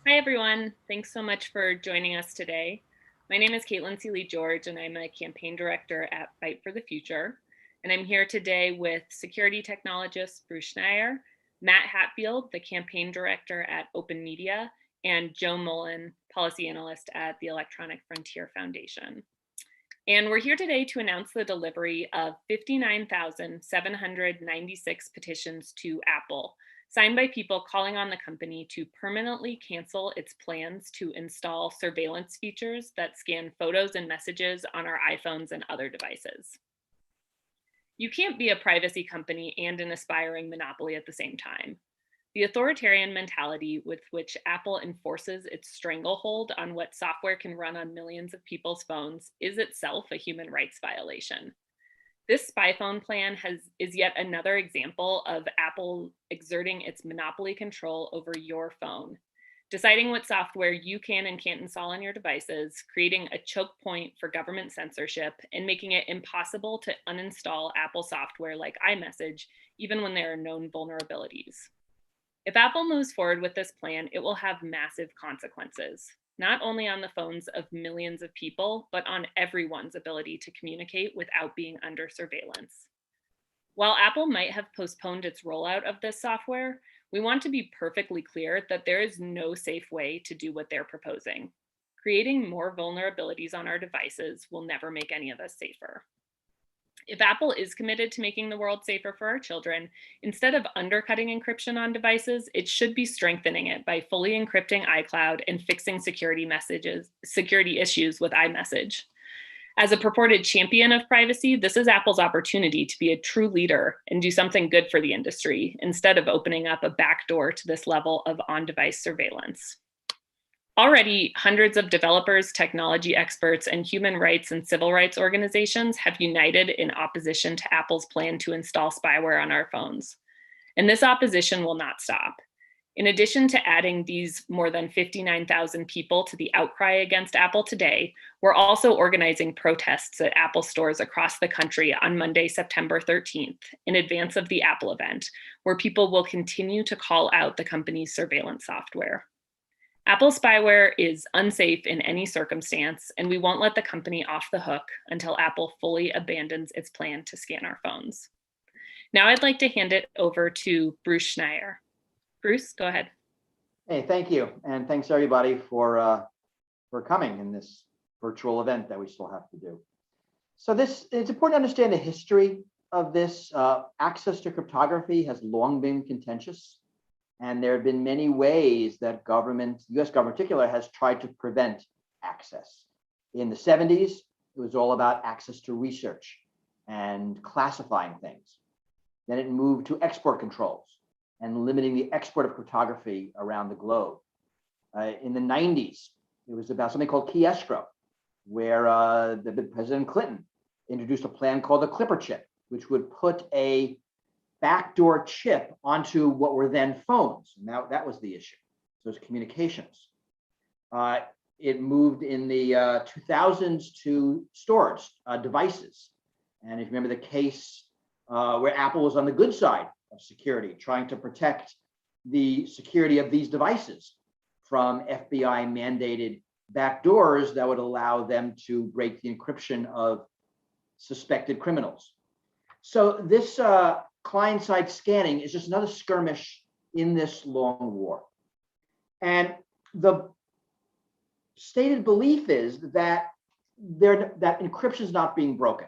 Hi, everyone. Thanks so much for joining us today. My name is Caitlin Seeley-George, and I'm a campaign director at Fight for the Future. And I'm here today with security technologist Bruce Schneier, Matt Hatfield, the campaign director at Open Media, and Joe Mullen, policy analyst at the Electronic Frontier Foundation. And we're here today to announce the delivery of 59,796 petitions to Apple, signed by people calling on the company to permanently cancel its plans to install surveillance features that scan photos and messages on our iPhones and other devices. You can't be a privacy company and an aspiring monopoly at the same time. The authoritarian mentality with which Apple enforces its stranglehold on what software can run on millions of people's phones is itself a human rights violation. This spy phone plan is yet another example of Apple exerting its monopoly control over your phone, deciding what software you can and can't install on your devices, creating a choke point for government censorship, and making it impossible to uninstall Apple software like iMessage, even when there are known vulnerabilities. If Apple moves forward with this plan, it will have massive consequences, not only on the phones of millions of people, but on everyone's ability to communicate without being under surveillance. While Apple might have postponed its rollout of this software, we want to be perfectly clear that there is no safe way to do what they're proposing. Creating more vulnerabilities on our devices will never make any of us safer. If Apple is committed to making the world safer for our children, instead of undercutting encryption on devices, it should be strengthening it by fully encrypting iCloud and fixing security issues with iMessage. As a purported champion of privacy, this is Apple's opportunity to be a true leader and do something good for the industry, instead of opening up a backdoor to this level of on-device surveillance. Already, hundreds of developers, technology experts, and human rights and civil rights organizations have united in opposition to Apple's plan to install spyware on our phones. And this opposition will not stop. In addition to adding these more than 59,000 people to the outcry against Apple today, we're also organizing protests at Apple stores across the country on Monday, September 13th, in advance of the Apple event, where people will continue to call out the company's surveillance software. Apple spyware is unsafe in any circumstance, and we won't let the company off the hook until Apple fully abandons its plan to scan our phones. Now I'd like to hand it over to Bruce Schneier. Bruce, go ahead. Hey, thank you. And thanks everybody for coming in this virtual event that we still have to do. So it's important to understand the history of this. Access to cryptography has long been contentious. And there have been many ways that government, US government in particular, has tried to prevent access. In the 70s, it was all about access to research and classifying things. Then it moved to export controls and limiting the export of cryptography around the globe. In the 90s, it was about something called key escrow, where President Clinton introduced a plan called the Clipper chip, which would put a backdoor chip onto what were then phones. Now that was the issue. So it's communications. It moved in the 2000s to storage devices. And if you remember the case where Apple was on the good side of security, trying to protect the security of these devices from FBI mandated backdoors that would allow them to break the encryption of suspected criminals. So this client-side scanning is just another skirmish in this long war. And the stated belief is that encryption is not being broken.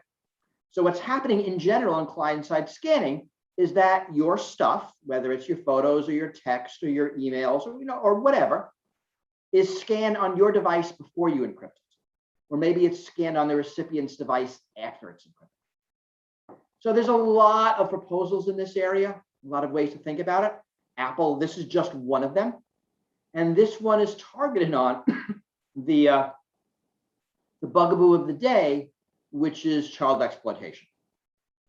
So what's happening in general in client-side scanning is that your stuff, whether it's your photos or your text or your emails or or whatever, is scanned on your device before you encrypt it. Or maybe it's scanned on the recipient's device after it's encrypted. So there's a lot of proposals in this area, a lot of ways to think about it. Apple, this is just one of them. And this one is targeted on the bugaboo of the day, which is child exploitation,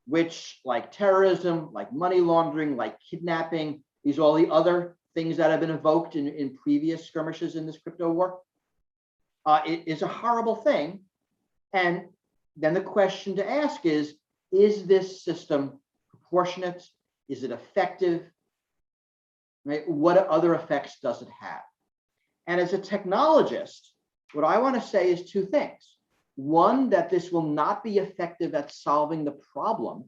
which, like terrorism, like money laundering, like kidnapping, these are all the other things that have been evoked in previous skirmishes in this crypto war. It is a horrible thing. And then the question to ask is this system proportionate? Is it effective? Right? What other effects does it have? And as a technologist, what I want to say is two things. One, that this will not be effective at solving the problem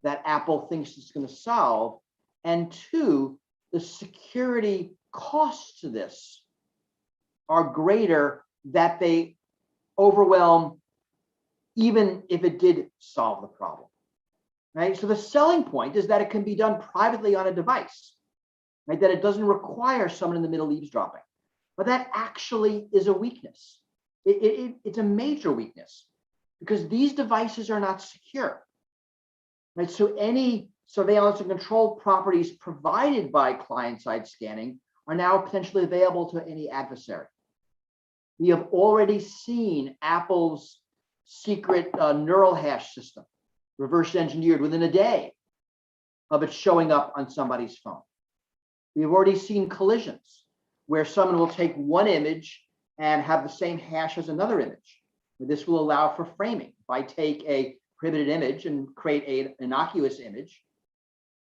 that Apple thinks it's going to solve. And two, the security costs to this are greater, that they overwhelm even if it did solve the problem, right? So the selling point is that it can be done privately on a device, right? That it doesn't require someone in the middle eavesdropping. But that actually is a weakness. It's a major weakness because these devices are not secure, right? So any surveillance and control properties provided by client-side scanning are now potentially available to any adversary. We have already seen Apple's secret neural hash system reverse engineered within a day of it showing up on somebody's phone. We've already seen collisions where someone will take one image and have the same hash as another image. This will allow for framing. If I take a prohibited image and create an innocuous image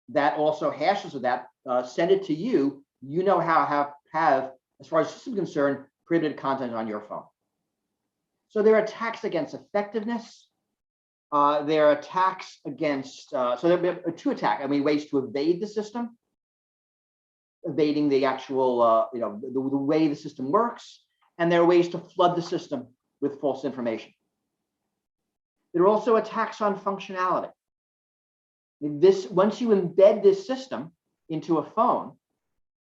that also hashes with that, send it to you, you know how have, as far as the system is concerned, prohibited content on your phone. So there are attacks against effectiveness. There are attacks against, so there are two attacks, ways to evade the system, evading the actual, the way the system works, and there are ways to flood the system with false information. There are also attacks on functionality. Once you embed this system into a phone,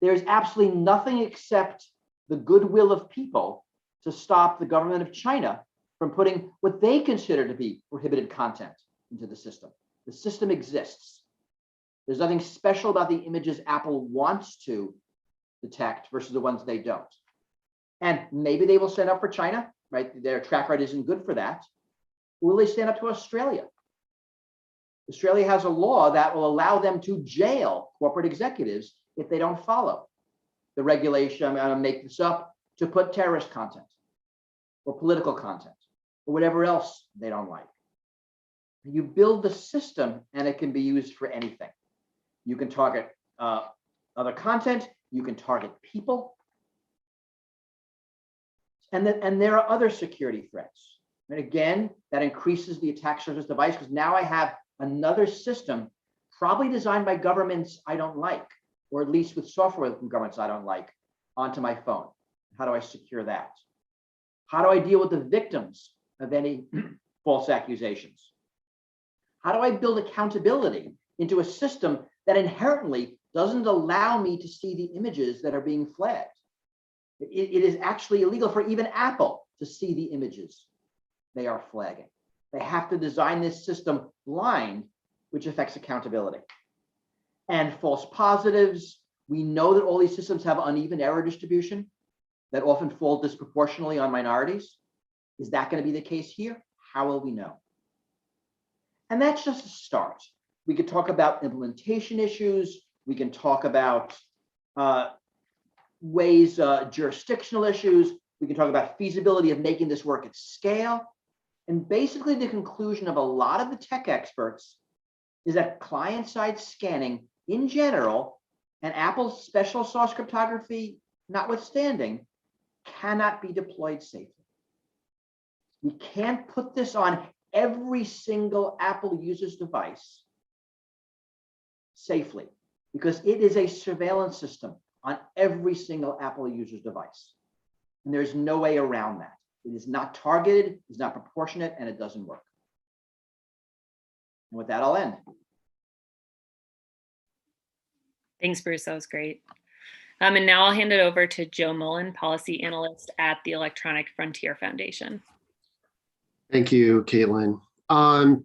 there's absolutely nothing except the goodwill of people to stop the government of China from putting what they consider to be prohibited content into the system. The system exists. There's nothing special about the images Apple wants to detect versus the ones they don't. And maybe they will stand up for China, right? Their track record isn't good for that. Will they stand up to Australia? Australia has a law that will allow them to jail corporate executives if they don't follow the regulation. I'm going to make this up, to put terrorist content or political content or whatever else they don't like. You build the system and it can be used for anything. You can target other content, you can target people. And there are other security threats. And again, that increases the attack surface device because now I have another system probably designed by governments I don't like, or at least with software from governments I don't like, onto my phone. How do I secure that? How do I deal with the victims of any false accusations? How do I build accountability into a system that inherently doesn't allow me to see the images that are being flagged? It is actually illegal for even Apple to see the images they are flagging. They have to design this system blind, which affects accountability. And false positives, we know that all these systems have uneven error distribution that often fall disproportionately on minorities. Is that going to be the case here? How will we know? And that's just a start. We could talk about implementation issues. We can talk about jurisdictional issues. We can talk about feasibility of making this work at scale. And basically the conclusion of a lot of the tech experts is that client-side scanning in general, and Apple's special sauce cryptography notwithstanding, cannot be deployed safely. We can't put this on every single Apple user's device safely because it is a surveillance system on every single Apple user's device. And there's no way around that. It is not targeted, it's not proportionate, and it doesn't work. And with that, I'll end. Thanks, Bruce. That was great. And now I'll hand it over to Joe Mullen, policy analyst at the Electronic Frontier Foundation. Thank you, Caitlin.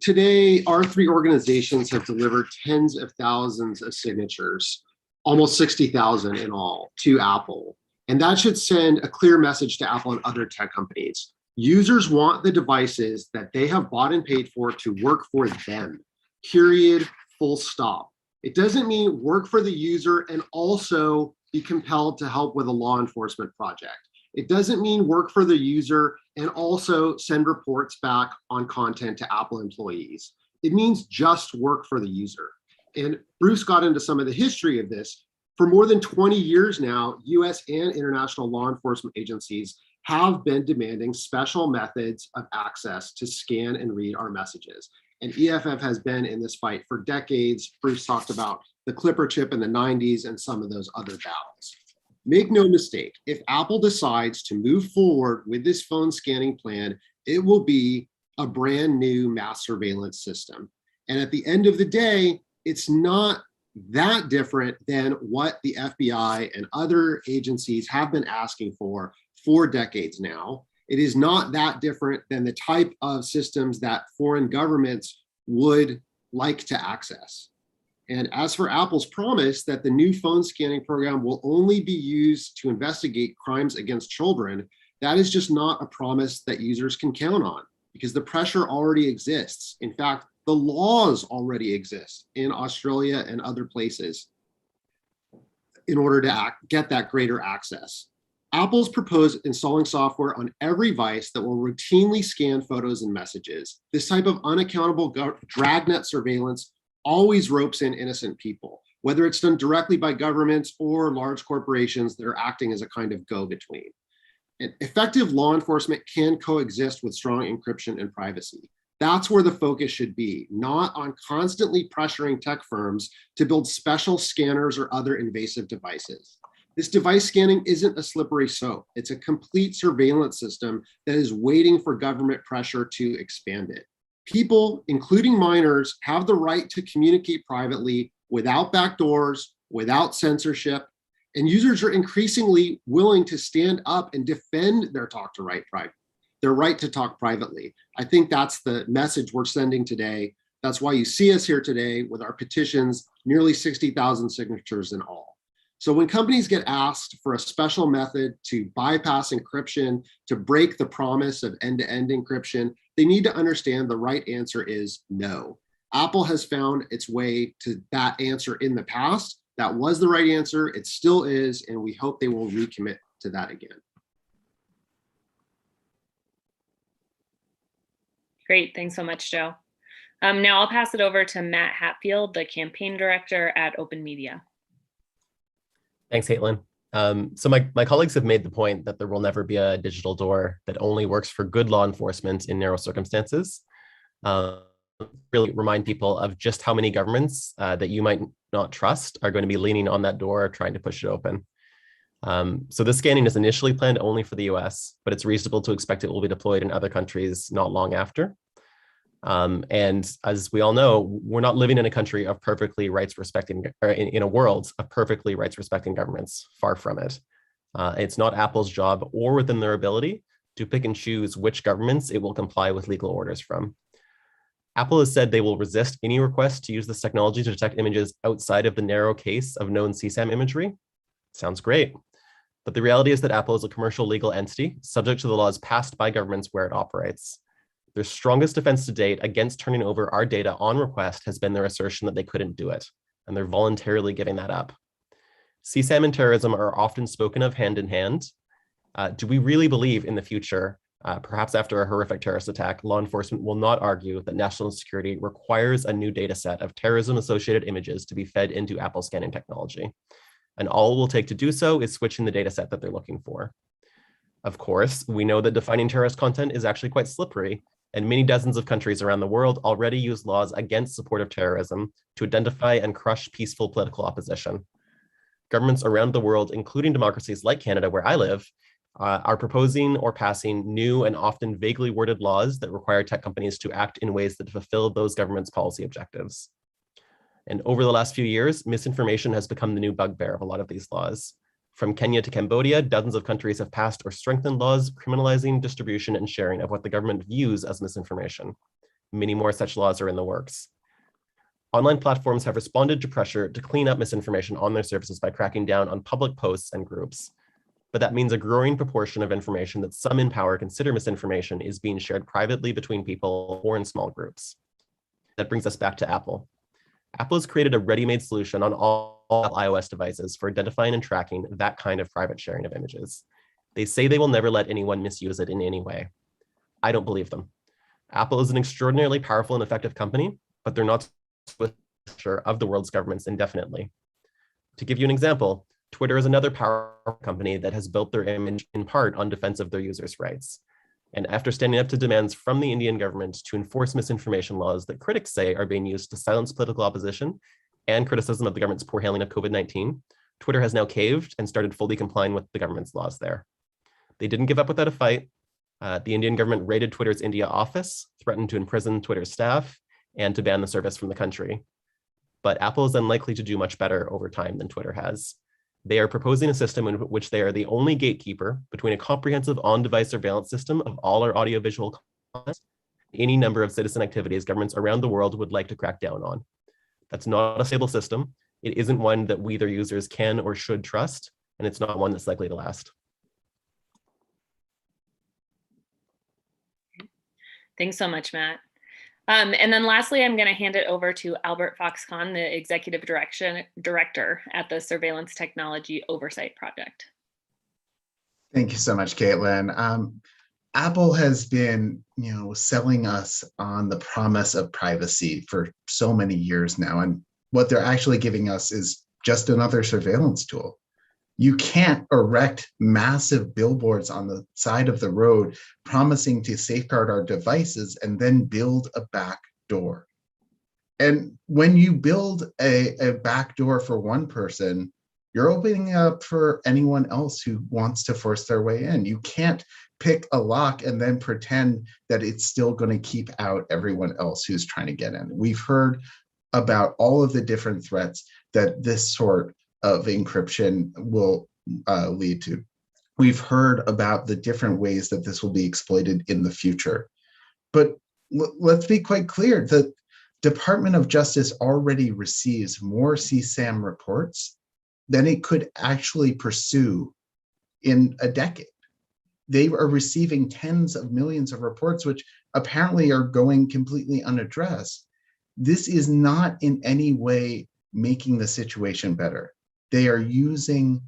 Today, our three organizations have delivered tens of thousands of signatures, almost 60,000 in all, to Apple. And that should send a clear message to Apple and other tech companies. Users want the devices that they have bought and paid for to work for them, period, full stop. It doesn't mean work for the user and also be compelled to help with a law enforcement project. It doesn't mean work for the user and also send reports back on content to Apple employees. It means just work for the user. And Bruce got into some of the history of this. For more than 20 years now, US and international law enforcement agencies have been demanding special methods of access to scan and read our messages. And EFF has been in this fight for decades. Bruce talked about the Clipper chip in the 90s and some of those other battles. Make no mistake, if Apple decides to move forward with this phone scanning plan, it will be a brand new mass surveillance system. And at the end of the day, it's not that different than what the FBI and other agencies have been asking for decades now. It is not that different than the type of systems that foreign governments would like to access. And as for Apple's promise that the new phone scanning program will only be used to investigate crimes against children, that is just not a promise that users can count on, because the pressure already exists. In fact, the laws already exist in Australia and other places in order to get that greater access. Apple's proposed installing software on every device that will routinely scan photos and messages. This type of unaccountable dragnet surveillance always ropes in innocent people, whether it's done directly by governments or large corporations that are acting as a kind of go-between. And effective law enforcement can coexist with strong encryption and privacy. That's where the focus should be, not on constantly pressuring tech firms to build special scanners or other invasive devices. This device scanning isn't a slippery slope. It's a complete surveillance system that is waiting for government pressure to expand it. People, including minors, have the right to communicate privately without backdoors, without censorship, and users are increasingly willing to stand up and defend their right to talk privately. I think that's the message we're sending today. That's why you see us here today with our petitions, nearly 60,000 signatures in all. So when companies get asked for a special method to bypass encryption, to break the promise of end-to-end encryption, they need to understand the right answer is no. Apple has found its way to that answer in the past. That was the right answer. It still is, and we hope they will recommit to that again. Great, thanks so much, Joe. Now I'll pass it over to Matt Hatfield, the campaign director at Open Media. Thanks, Caitlin. So my colleagues have made the point that there will never be a digital door that only works for good law enforcement in narrow circumstances. Really remind people of just how many governments that you might not trust are going to be leaning on that door, trying to push it open. So this scanning is initially planned only for the US, but it's reasonable to expect it will be deployed in other countries not long after. And as we all know, we're not living in a country of perfectly rights-respecting, or in a world of perfectly rights-respecting governments, far from it. It's not Apple's job or within their ability to pick and choose which governments it will comply with legal orders from. Apple has said they will resist any request to use this technology to detect images outside of the narrow case of known CSAM imagery. Sounds great. But the reality is that Apple is a commercial legal entity subject to the laws passed by governments where it operates. Their strongest defense to date against turning over our data on request has been their assertion that they couldn't do it, and they're voluntarily giving that up. CSAM and terrorism are often spoken of hand in hand. Do we really believe in the future, perhaps after a horrific terrorist attack, law enforcement will not argue that national security requires a new data set of terrorism-associated images to be fed into Apple scanning technology? And all it will take to do so is switching the data set that they're looking for. Of course, we know that defining terrorist content is actually quite slippery, and many dozens of countries around the world already use laws against support of terrorism to identify and crush peaceful political opposition. Governments around the world, including democracies like Canada, where I live, are proposing or passing new and often vaguely worded laws that require tech companies to act in ways that fulfill those governments' policy objectives. And over the last few years, misinformation has become the new bugbear of a lot of these laws. From Kenya to Cambodia, dozens of countries have passed or strengthened laws criminalizing distribution and sharing of what the government views as misinformation. Many more such laws are in the works. Online platforms have responded to pressure to clean up misinformation on their services by cracking down on public posts and groups. But that means a growing proportion of information that some in power consider misinformation is being shared privately between people or in small groups. That brings us back to Apple. Apple has created a ready-made solution on all iOS devices for identifying and tracking that kind of private sharing of images. They say they will never let anyone misuse it in any way. I don't believe them. Apple is an extraordinarily powerful and effective company, but they're not with the pressure of the world's governments indefinitely. To give you an example, Twitter is another powerful company that has built their image in part on defense of their users' rights. And after standing up to demands from the Indian government to enforce misinformation laws that critics say are being used to silence political opposition and criticism of the government's poor handling of COVID-19, Twitter has now caved and started fully complying with the government's laws there. They didn't give up without a fight. The Indian government raided Twitter's India office, threatened to imprison Twitter's staff, and to ban the service from the country. But Apple is unlikely to do much better over time than Twitter has. They are proposing a system in which they are the only gatekeeper between a comprehensive on-device surveillance system of all our audiovisual content, any number of citizen activities governments around the world would like to crack down on. That's not a stable system. It isn't one that we, their users, can or should trust, and it's not one that's likely to last. Thanks so much, Matt. And then lastly, I'm going to hand it over to Albert Foxconn, the Executive Director at the Surveillance Technology Oversight Project. Thank you so much, Caitlin. Apple has been, selling us on the promise of privacy for so many years now, and what they're actually giving us is just another surveillance tool. You can't erect massive billboards on the side of the road promising to safeguard our devices and then build a back door. And when you build a back door for one person, you're opening up for anyone else who wants to force their way in. You can't pick a lock and then pretend that it's still going to keep out everyone else who's trying to get in. We've heard about all of the different threats that this sort of encryption will lead to. We've heard about the different ways that this will be exploited in the future. But let's be quite clear, the Department of Justice already receives more CSAM reports than it could actually pursue in a decade. They are receiving tens of millions of reports, which apparently are going completely unaddressed. This is not in any way making the situation better. They are using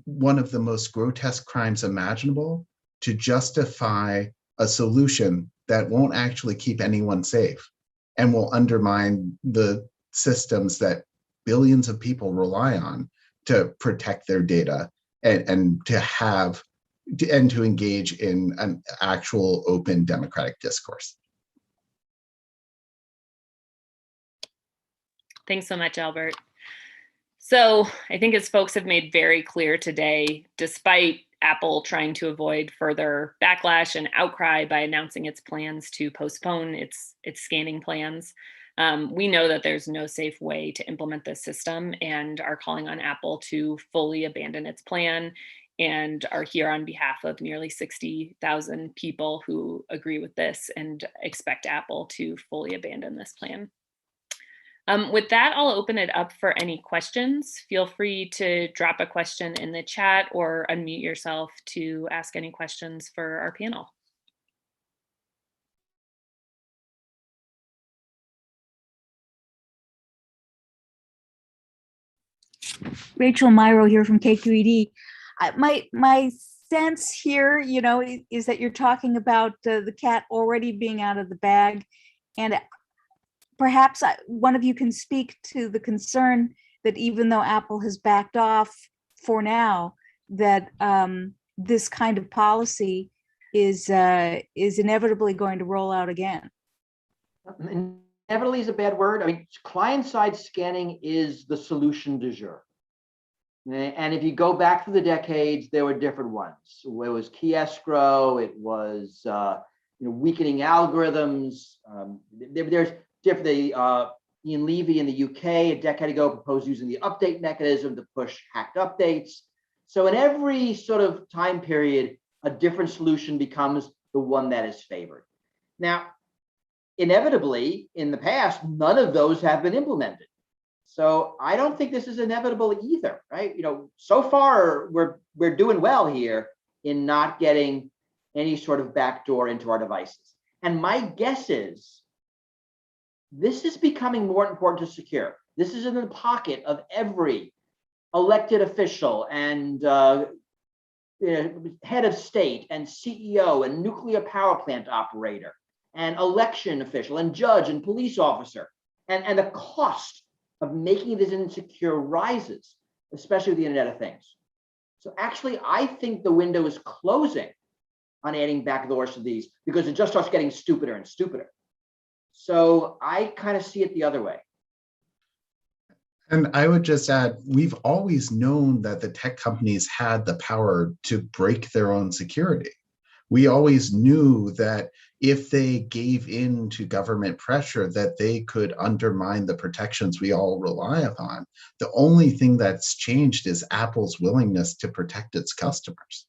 one of the most grotesque crimes imaginable to justify a solution that won't actually keep anyone safe and will undermine the systems that billions of people rely on to protect their data and to engage in an actual open democratic discourse. Thanks so much, Albert. So I think as folks have made very clear today, despite Apple trying to avoid further backlash and outcry by announcing its plans to postpone its scanning plans, we know that there's no safe way to implement this system and are calling on Apple to fully abandon its plan, and are here on behalf of nearly 60,000 people who agree with this and expect Apple to fully abandon this plan. With that, I'll open it up for any questions. Feel free to drop a question in the chat or unmute yourself to ask any questions for our panel. Rachel Myro here from KQED. My sense here, is that you're talking about the cat already being out of the bag, and perhaps one of you can speak to the concern that even though Apple has backed off for now, that this kind of policy is inevitably going to roll out again. Inevitably is a bad word. I mean, client-side scanning is the solution du jour. And if you go back through the decades, there were different ones. It was key escrow. It was weakening algorithms. There's different. Ian Levy in the UK a decade ago proposed using the update mechanism to push hacked updates. So in every sort of time period, a different solution becomes the one that is favored. Now, inevitably, in the past, none of those have been implemented. So I don't think this is inevitable either, right? So far we're doing well here in not getting any sort of backdoor into our devices. And my guess is this is becoming more important to secure. This is in the pocket of every elected official and head of state and CEO and nuclear power plant operator and election official and judge and police officer. And the cost of making this insecure rises. especially with the Internet of Things. So actually, I think the window is closing on adding backdoors to these because it just starts getting stupider and stupider. So I kind of see it the other way. And I would just add, we've always known that the tech companies had the power to break their own security. We always knew that if they gave in to government pressure, that they could undermine the protections we all rely upon. The only thing that's changed is Apple's willingness to protect its customers.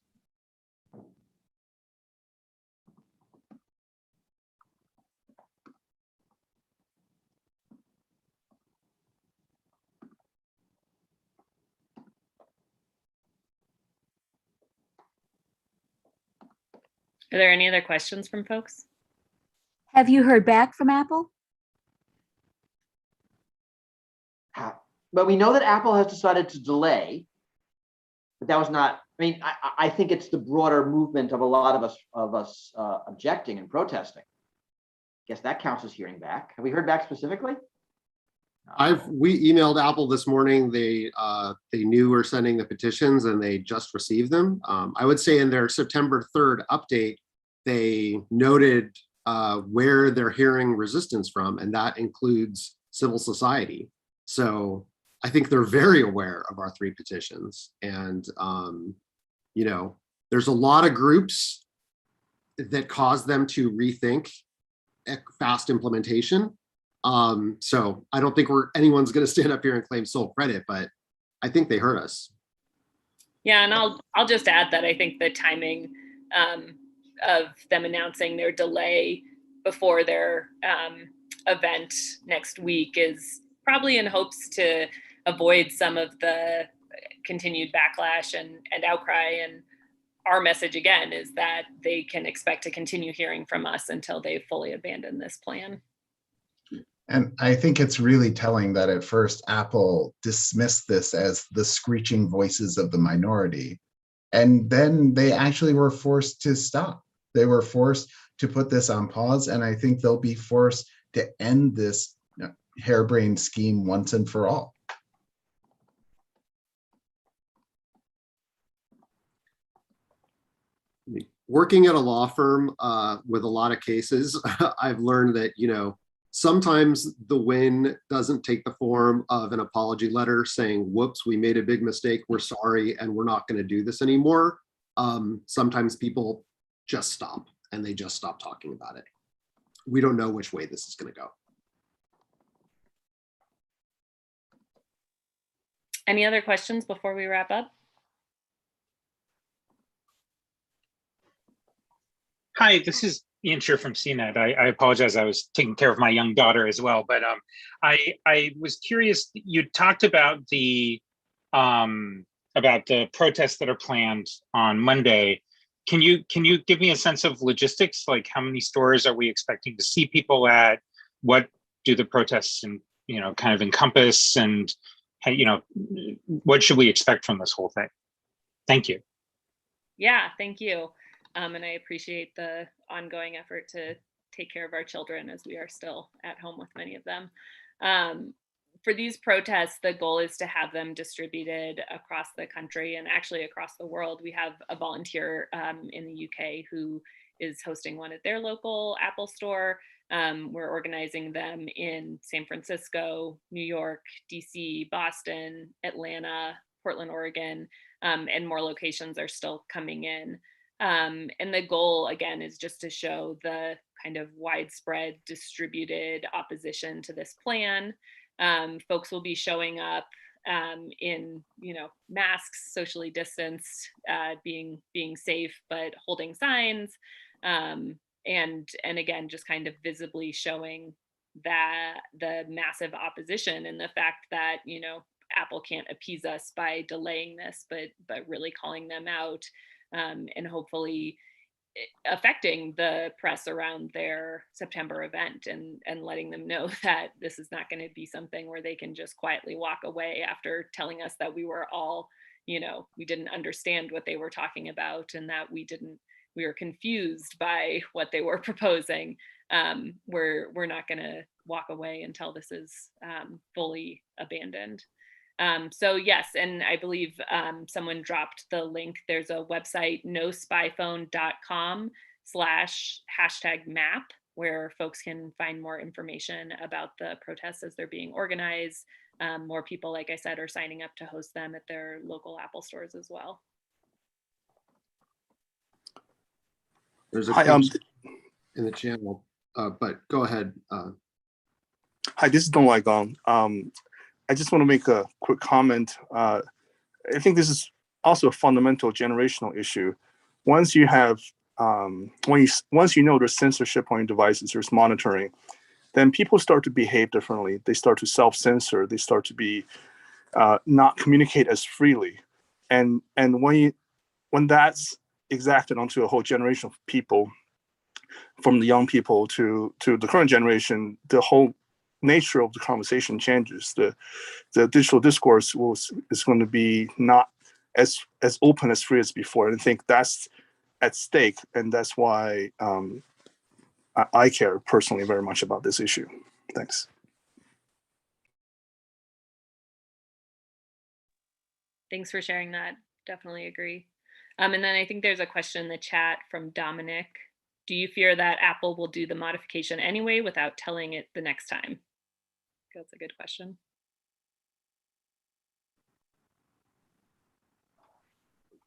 Are there any other questions from folks? Have you heard back from Apple? But we know that Apple has decided to delay, but that was not, I mean, I think it's the broader movement of a lot of us objecting and protesting. I guess that counts as hearing back. Have we heard back specifically? We emailed Apple this morning. They knew we're sending the petitions and they just received them. I would say in their September 3rd update, they noted where they're hearing resistance from, and that includes civil society. So I think they're very aware of our 3 petitions. And, you know, there's a lot of groups that cause them to rethink fast implementation. So I don't think anyone's going to stand up here and claim sole credit, but I think they heard us. Yeah, and I'll just add that I think the timing of them announcing their delay before their event next week is probably in hopes to avoid some of the continued backlash and outcry. And our message again is that they can expect to continue hearing from us until they've fully abandoned this plan. And I think it's really telling that at first Apple dismissed this as the screeching voices of the minority. And then they actually were forced to stop. They were forced to put this on pause. And I think they'll be forced to end this harebrained scheme once and for all. Working at a law firm with a lot of cases, I've learned that, you know, sometimes the win doesn't take the form of an apology letter saying, whoops, we made a big mistake, we're sorry, and we're not going to do this anymore. Sometimes people just stop and they just stop talking about it. We don't know which way this is going to go. Any other questions before we wrap up? Hi, this is Ian Shear from CNET. I apologize, I was taking care of my young daughter as well, but I was curious, you talked about the protests that are planned on Monday. Can you give me a sense of logistics? Like how many stores are we expecting to see people at? What do the protests kind of encompass, and what should we expect from this whole thing? Thank you. Yeah, thank you. And I appreciate the ongoing effort to take care of our children as we are still at home with many of them. For these protests, the goal is to have them distributed across the country and actually across the world. We have a volunteer in the UK who is hosting one at their local Apple store. We're organizing them in San Francisco, New York, DC, Boston, Atlanta, Portland, Oregon, and more locations are still coming in. And the goal, again, is just to show the kind of widespread distributed opposition to this plan. Folks will be showing up in, masks, socially distanced, being safe, but holding signs. And again, just kind of visibly showing that the massive opposition and the fact that, Apple can't appease us by delaying this, but really calling them out. And hopefully affecting the press around their September event and letting them know that this is not going to be something where they can just quietly walk away after telling us that we were all, we didn't understand what they were talking about and that we were confused by what they were proposing. We're not going to walk away until this is fully abandoned. So yes, and I believe someone dropped the link. There's a website, nospyphone.com/#map, where folks can find more information about the protests as they're being organized. More people, like I said, are signing up to host them at their local Apple stores as well. There's a Hi, question in the channel, but go ahead. hi, this is Don Waigon. I just want to make a quick comment. I think this is also a fundamental generational issue. Once you have, once you know there's censorship on your devices, there's monitoring, then people start to behave differently. They start to self-censor. They start to be not communicate as freely, and when that's exacted onto a whole generation of people, from the young people to the current generation, the whole nature of the conversation changes. The digital discourse is going to be not as open, as free as before. And I think that's at stake, and that's why I care personally very much about this issue. Thanks. Thanks for sharing that. Definitely agree. And then I think there's a question in the chat from Dominic. Do you fear that Apple will do the modification anyway without telling it the next time? That's a good question.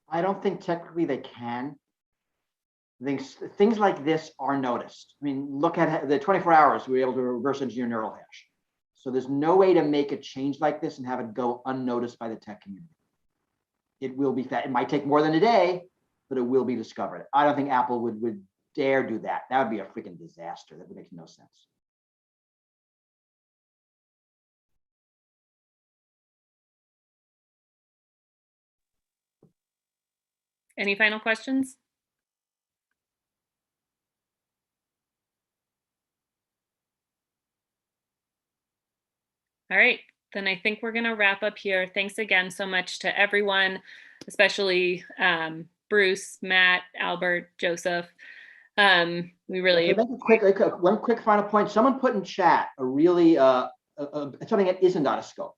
I don't think technically they can. Things like this are noticed. I mean, look at the 24 hours, we were able to reverse engineer neural hash. So there's no way to make a change like this and have it go unnoticed by the tech community. It will be it might take more than a day, but it will be discovered. I don't think Apple would dare do that. That would be a freaking disaster. That would make no sense. Any final questions? All right, then I think we're going to wrap up here. Thanks again so much to everyone, especially Bruce, Matt, Albert, Joseph. We really one quick final point. Someone put in chat a really something that isn't on a scope.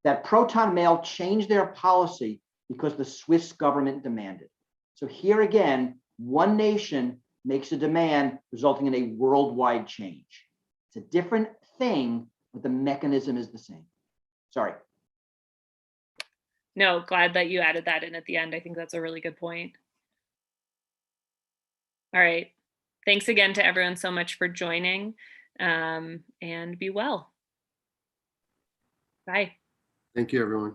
That Proton Mail changed their policy because the Swiss government demanded. So here again, one nation makes a demand resulting in a worldwide change. It's a different thing, but the mechanism is the same. Sorry. No, glad that you added that in at the end. I think that's a really good point. All right. Thanks again to everyone so much for joining, and be well. Bye. Thank you, everyone.